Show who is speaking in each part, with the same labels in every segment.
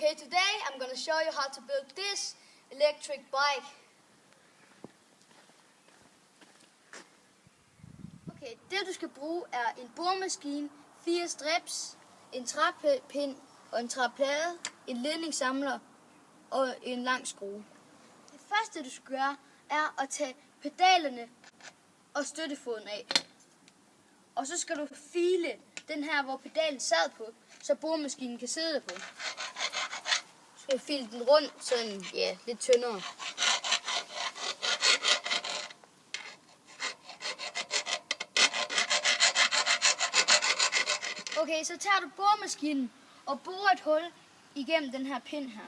Speaker 1: Okay, today I'm going to show you how to build this electric bike. Okay, det du skal bruge er en boremaskine, 4 strips, en træpind og en træplade, en ledningssamler og en lang skrue. Det første du skal gøre er at tage pedalerne og støttefoden af. Og så skal du file den her, hvor pedalen sad på, så boremaskinen kan sidde på. Du skal file den rundt, sådan lidt tyndere. Okay, så tager du boremaskinen og borer et hul igennem den her pind her.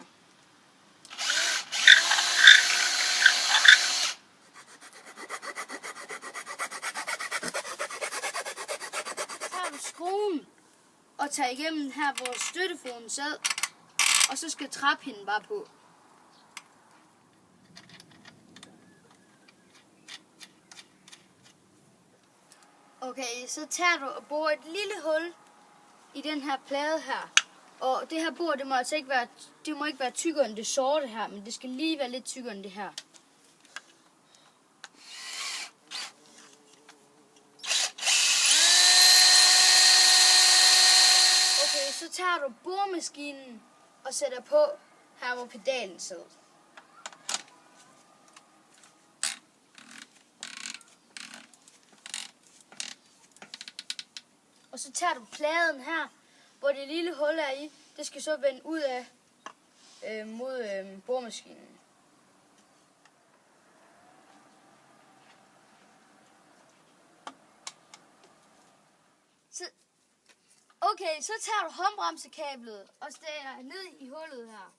Speaker 1: Så tager du skruen og tager igennem her, hvor støttefoden sad, og så skal træpinden bare på. Okay, så tager du og borer et lille hul i den her plade her. Og det her bor, det må altså ikke være tykkere end det sorte her, men det skal lige være lidt tykkere end det her. Okay, så tager du boremaskinen og sætter på her, hvor pedalen sidder. Og så tager du pladen her, hvor det lille hul er i. Det skal så vende ud af mod boremaskinen. Okay, så tager du håndbremsekablet og stikker ned i hullet her.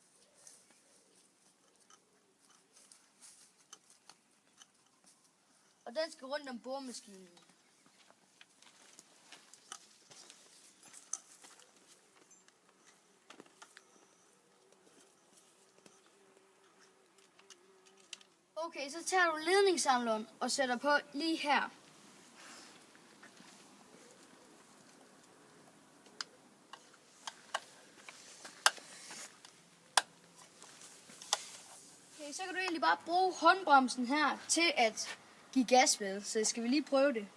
Speaker 1: Og den skal rundt om boremaskinen. Okay, så tager du ledningssamleren og sætter på lige her. Okay, så kan du egentlig bare bruge håndbremsen her til at give gas med, så skal vi lige prøve det.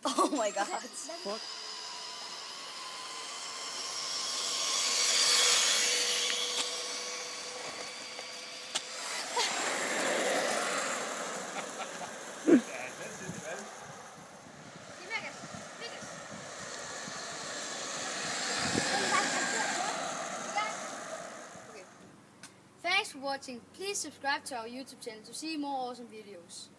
Speaker 1: Oh my god. What? Thanks for watching. Please subscribe to our YouTube channel to see more awesome videos.